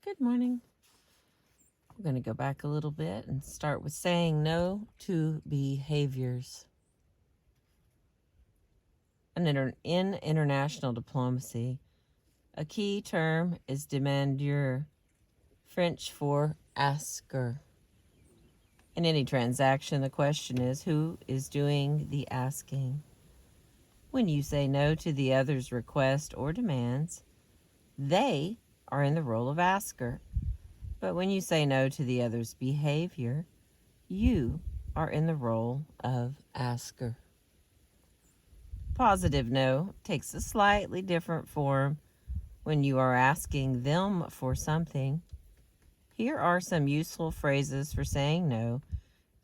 Good morning. We're going to go back a little bit and start with saying no to behaviors. In international diplomacy, a key term is demandeur, French for asker. In any transaction, the question is who is doing the asking. When you say no to the other's request or demands, they are in the role of asker. But when you say no to the other's behavior, you are in the role of asker. Positive no takes a slightly different form when you are asking them for something. Here are some useful phrases for saying no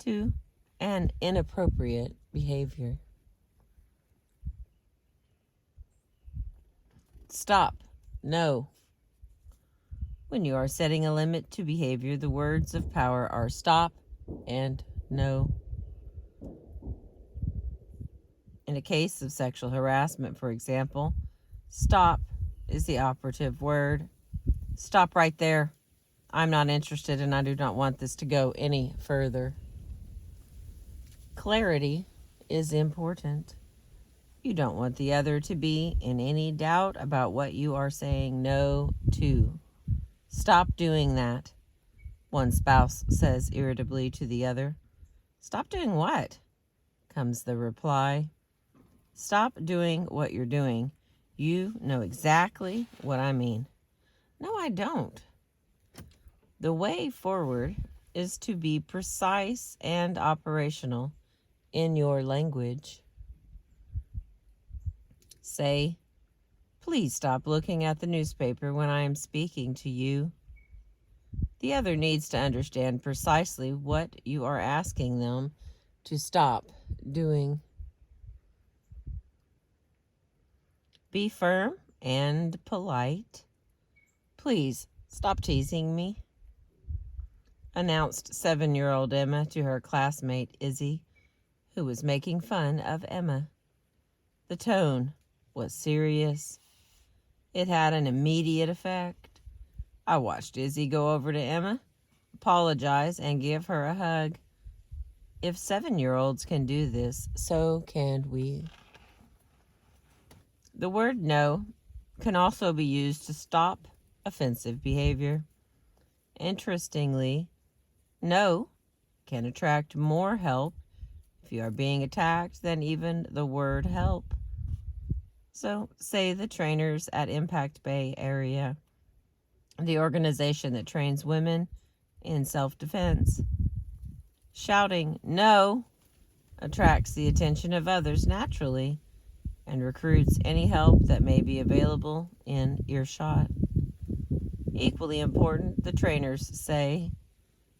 to an inappropriate behavior. Stop. No. When you are setting a limit to behavior, the words of power are stop and no. In a case of sexual harassment, for example, stop is the operative word. Stop right there. I'm not interested and I do not want this to go any further. Clarity is important. You don't want the other to be in any doubt about what you are saying no to. Stop doing that, one spouse says irritably to the other. Stop doing what? Comes the reply. Stop doing what you're doing. You know exactly what I mean. No, I don't. The way forward is to be precise and operational in your language. Say, please stop looking at the newspaper when I am speaking to you. The other needs to understand precisely what you are asking them to stop doing. Be firm and polite. Please stop teasing me, announced 7-year-old Emma to her classmate Izzy, who was making fun of Emma. The tone was serious. It had an immediate effect. I watched Izzy go over to Emma, apologize, and give her a hug. If 7-year-olds can do this, so can we. The word no can also be used to stop offensive behavior. Interestingly, no can attract more help if you are being attacked than even the word help. So, say the trainers at Impact Bay area, the organization that trains women in self-defense. Shouting no attracts the attention of others naturally and recruits any help that may be available in earshot. Equally important, the trainers say,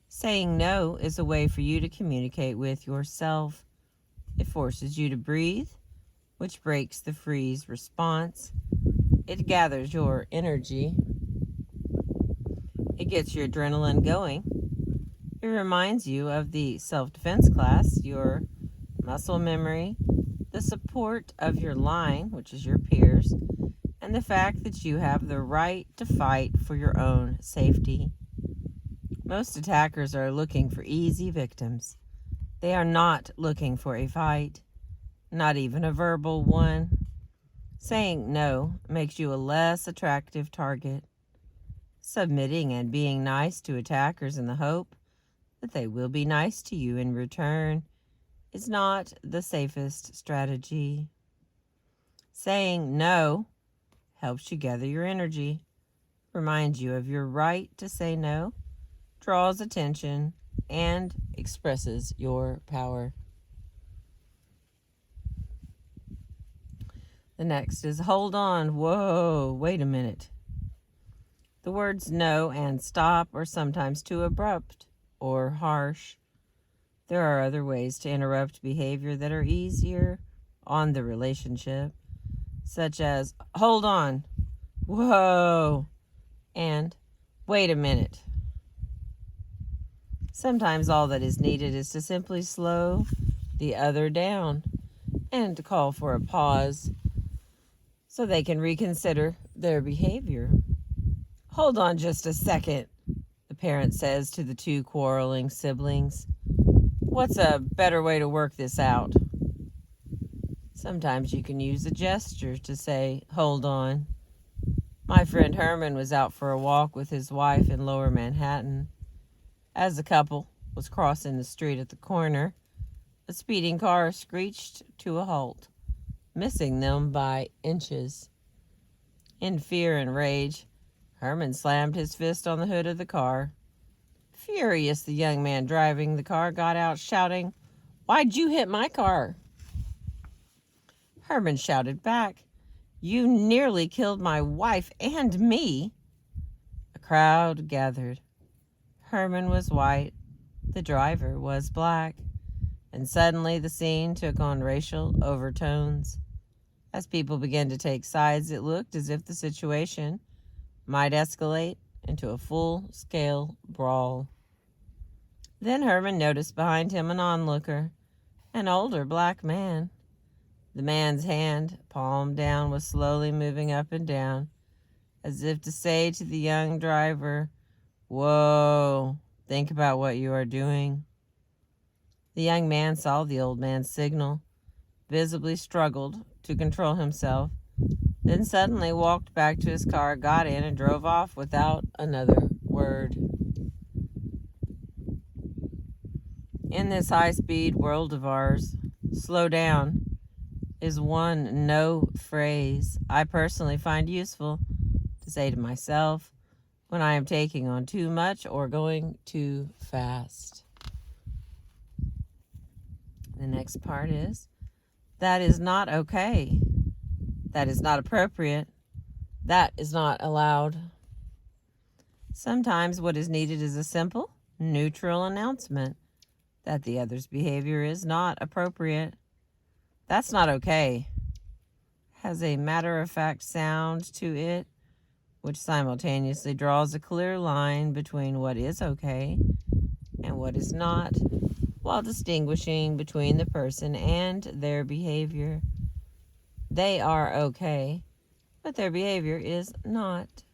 saying no is a way for you to communicate with yourself. It forces you to breathe, which breaks the freeze response. It gathers your energy. It gets your adrenaline going. It reminds you of the self-defense class, your muscle memory, the support of your line, which is your peers, and the fact that you have the right to fight for your own safety. Most attackers are looking for easy victims. They are not looking for a fight, not even a verbal one. Saying no makes you a less attractive target. Submitting and being nice to attackers in the hope that they will be nice to you in return is not the safest strategy. Saying no helps you gather your energy, reminds you of your right to say no, draws attention, and expresses your power. The next is hold on. Whoa, wait a minute. The words no and stop are sometimes too abrupt or harsh. There are other ways to interrupt behavior that are easier on the relationship, such as hold on, whoa, and wait a minute. Sometimes all that is needed is to simply slow the other down and to call for a pause so they can reconsider their behavior. Hold on just a second, the parent says to the two quarreling siblings. What's a better way to work this out? Sometimes you can use a gesture to say, hold on. My friend Herman was out for a walk with his wife in Lower Manhattan. As the couple was crossing the street at the corner, a speeding car screeched to a halt, missing them by inches. In fear and rage, Herman slammed his fist on the hood of the car. Furious, the young man driving the car got out, shouting, "Why'd you hit my car?" Herman shouted back, "You nearly killed my wife and me." A crowd gathered. Herman was white, the driver was black, and suddenly the scene took on racial overtones. As people began to take sides, it looked as if the situation might escalate into a full-scale brawl. Then Herman noticed behind him an onlooker, an older black man. The man's hand, palm down, was slowly moving up and down, as if to say to the young driver, "Whoa, think about what you are doing." The young man saw the old man's signal, visibly struggled to control himself, then suddenly walked back to his car, got in, and drove off without another word. In this high-speed world of ours, slow down is one no phrase I personally find useful to say to myself when I am taking on too much or going too fast. The next part is, that is not okay. That is not appropriate. That is not allowed. Sometimes what is needed is a simple, neutral announcement that the other's behavior is not appropriate. That's not okay. Has a matter-of-fact sound to it, which simultaneously draws a clear line between what is okay and what is not, while distinguishing between the person and their behavior. They are okay, but their behavior is not.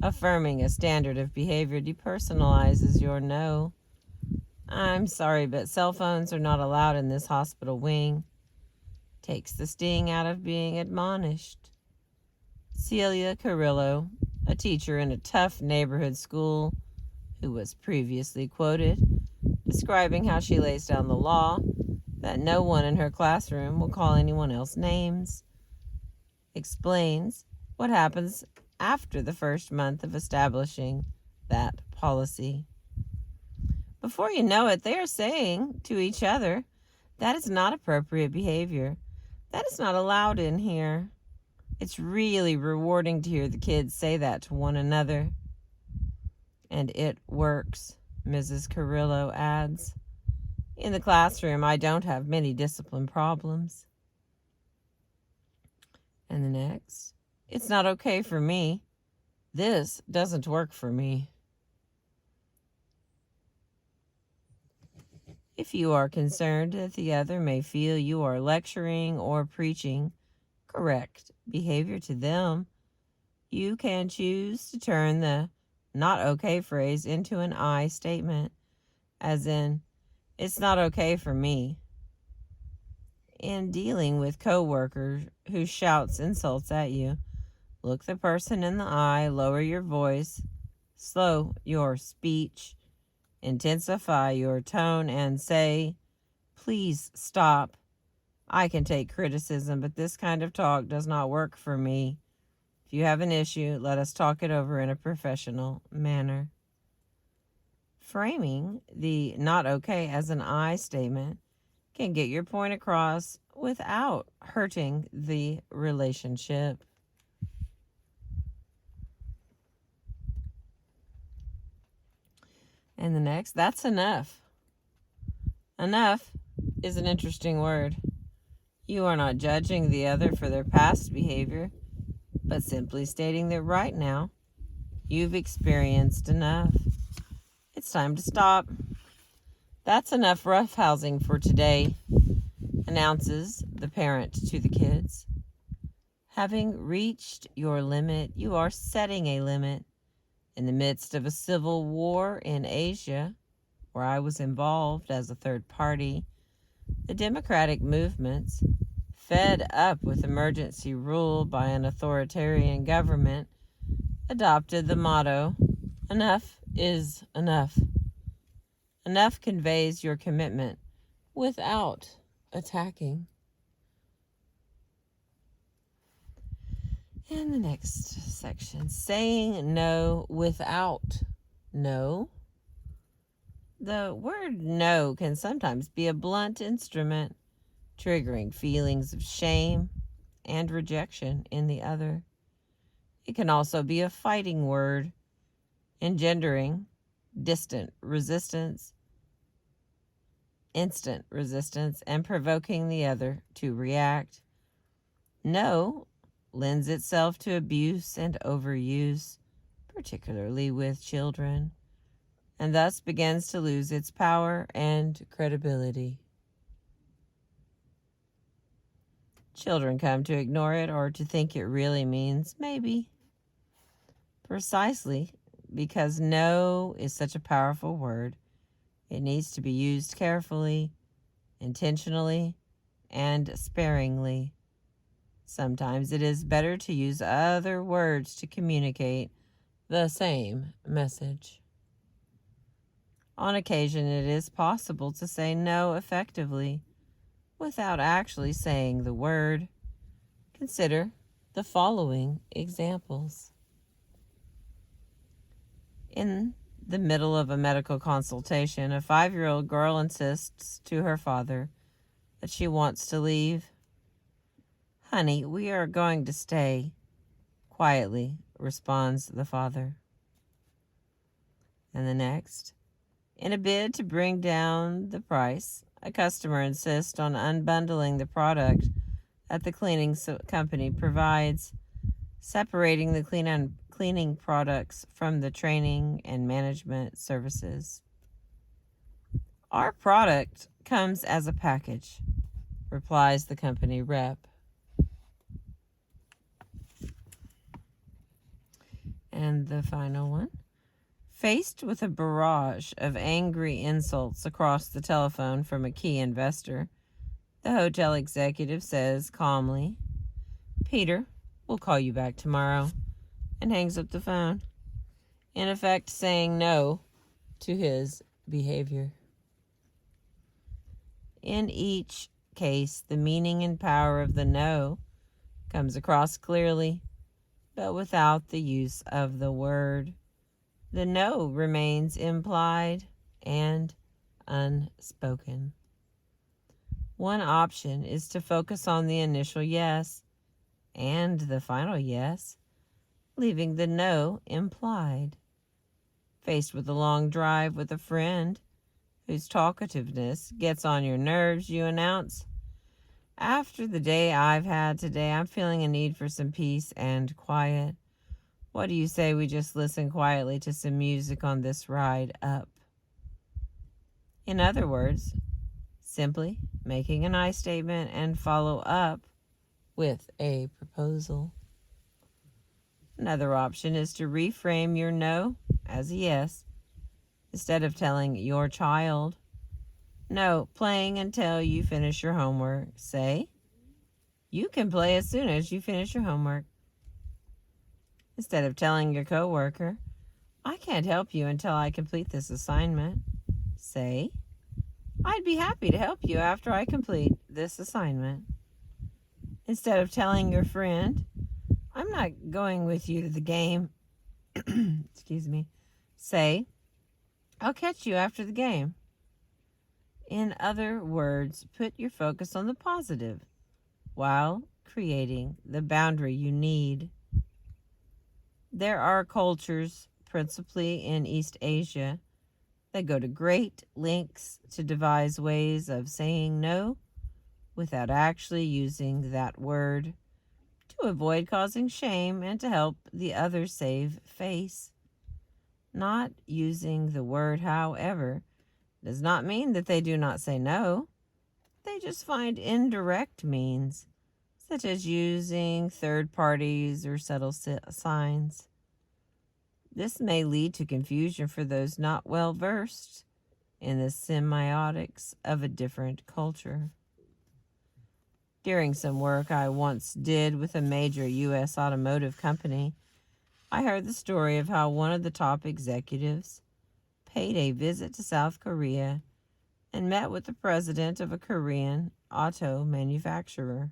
Affirming a standard of behavior depersonalizes your no. I'm sorry, but cell phones are not allowed in this hospital wing. Takes the sting out of being admonished. Celia Carrillo, a teacher in a tough neighborhood school who was previously quoted, describing how she lays down the law that no one in her classroom will call anyone else names, explains what happens after the first month of establishing that policy. Before you know it, they are saying to each other, that is not appropriate behavior. That is not allowed in here. It's really rewarding to hear the kids say that to one another. And it works, Mrs. Carrillo adds. In the classroom, I don't have many discipline problems. And the next, it's not okay for me. This doesn't work for me. If you are concerned that the other may feel you are lecturing or preaching correct behavior to them, you can choose to turn the not okay phrase into an I statement, as in, it's not okay for me. In dealing with coworkers who shouts insults at you, look the person in the eye, lower your voice, slow your speech, intensify your tone, and say, "Please stop. I can take criticism, but this kind of talk does not work for me. If you have an issue, let us talk it over in a professional manner." Framing the not okay as an I statement can get your point across without hurting the relationship. And the next, that's enough. Enough is an interesting word. You are not judging the other for their past behavior, but simply stating that right now, you've experienced enough. It's time to stop. That's enough roughhousing for today, announces the parent to the kids. Having reached your limit, you are setting a limit. In the midst of a civil war in Asia, where I was involved as a third party, the democratic movements, fed up with emergency rule by an authoritarian government, adopted the motto, "Enough is enough." Enough conveys your commitment without attacking. In the next section, saying no without no. The word no can sometimes be a blunt instrument, triggering feelings of shame and rejection in the other. It can also be a fighting word, engendering instant resistance, and provoking the other to react. No lends itself to abuse and overuse, particularly with children, and thus begins to lose its power and credibility. Children come to ignore it or to think it really means maybe. Precisely because no is such a powerful word, it needs to be used carefully, intentionally, and sparingly. Sometimes it is better to use other words to communicate the same message. On occasion, it is possible to say no effectively without actually saying the word. Consider the following examples. In the middle of a medical consultation, a 5-year-old girl insists to her father that she wants to leave. "Honey, we are going to stay," quietly responds the father. And the next, in a bid to bring down the price, a customer insists on unbundling the product that the cleaning company provides, separating the cleaning products from the training and management services. "Our product comes as a package," replies the company rep. And the final one. Faced with a barrage of angry insults across the telephone from a key investor, the hotel executive says calmly, "Peter, we'll call you back tomorrow," and hangs up the phone, in effect saying no to his behavior. In each case, the meaning and power of the no comes across clearly, but without the use of the word. The no remains implied and unspoken. One option is to focus on the initial yes and the final yes, leaving the no implied. Faced with a long drive with a friend whose talkativeness gets on your nerves, you announce, "After the day I've had today, I'm feeling a need for some peace and quiet. What do you say we just listen quietly to some music on this ride up?" In other words, simply making an I statement and follow up with a proposal. Another option is to reframe your no as a yes. Instead of telling your child, "No, playing until you finish your homework," say, "You can play as soon as you finish your homework." Instead of telling your coworker, "I can't help you until I complete this assignment," say, "I'd be happy to help you after I complete this assignment." Instead of telling your friend, "I'm not going with you to the game," say, "I'll catch you after the game." In other words, put your focus on the positive while creating the boundary you need. There are cultures, principally in East Asia, that go to great lengths to devise ways of saying no without actually using that word, to avoid causing shame and to help the other save face. Not using the word, however, does not mean that they do not say no. They just find indirect means, such as using third parties or subtle signs. This may lead to confusion for those not well versed in the semiotics of a different culture. During some work I once did with a major U.S. automotive company, I heard the story of how one of the top executives paid a visit to South Korea and met with the president of a Korean auto manufacturer.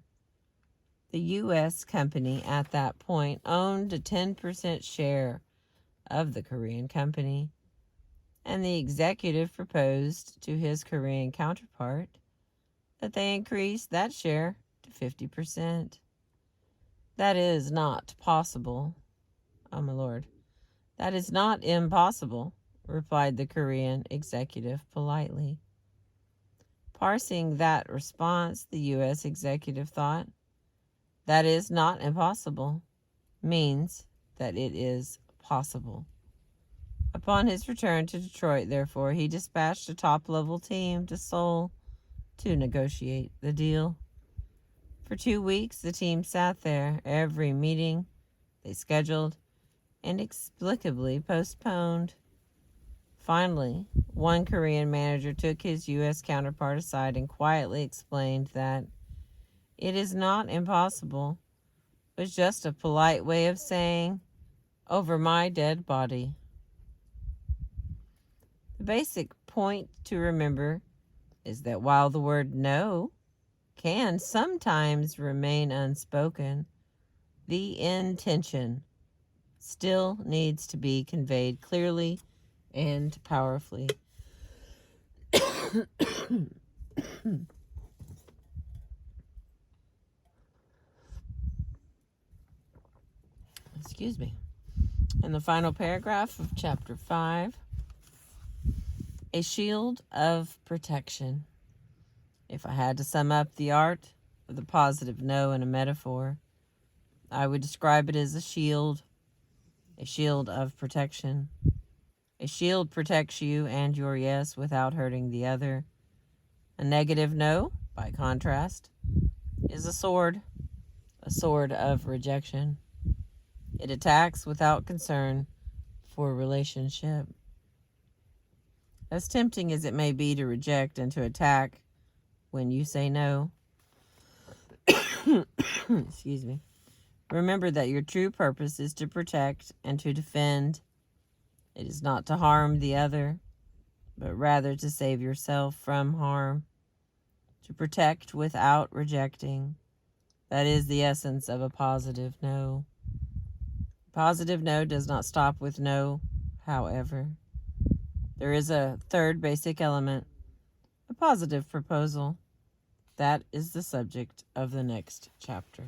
The U.S. company at that point owned a 10% share of the Korean company, and the executive proposed to his Korean counterpart that they increase that share to 50%. That is not possible. Oh, my Lord. That is not impossible, replied the Korean executive politely. Parsing that response, the U.S. executive thought, that is not impossible means that it is possible. Upon his return to Detroit, therefore, he dispatched a top-level team to Seoul to negotiate the deal. For 2 weeks, the team sat there. Every meeting they scheduled inexplicably postponed. Finally, one Korean manager took his U.S. counterpart aside and quietly explained that it is not impossible, but just a polite way of saying, over my dead body. The basic point to remember is that while the word no can sometimes remain unspoken, the intention still needs to be conveyed clearly and powerfully. Excuse me. In the final paragraph of chapter 5, a shield of protection. If I had to sum up the art of the positive no in a metaphor, I would describe it as a shield of protection. A shield protects you and your yes without hurting the other. A negative no, by contrast, is a sword of rejection. It attacks without concern for relationship. As tempting as it may be to reject and to attack when you say no, excuse me, remember that your true purpose is to protect and to defend. It is not to harm the other, but rather to save yourself from harm, to protect without rejecting. That is the essence of a positive no. Positive no does not stop with no, however. There is a third basic element, a positive proposal. That is the subject of the next chapter.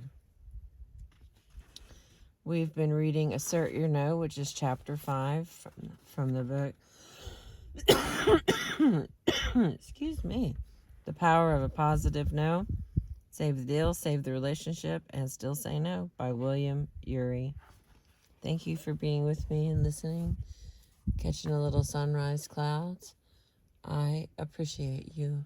We've been reading Assert Your No, which is chapter 5 from the book. Excuse me. The Power of a Positive No. Save the Deal, Save the Relationship, and Still Say No by William Ury. Thank you for being with me and listening. Catching a little sunrise clouds. I appreciate you.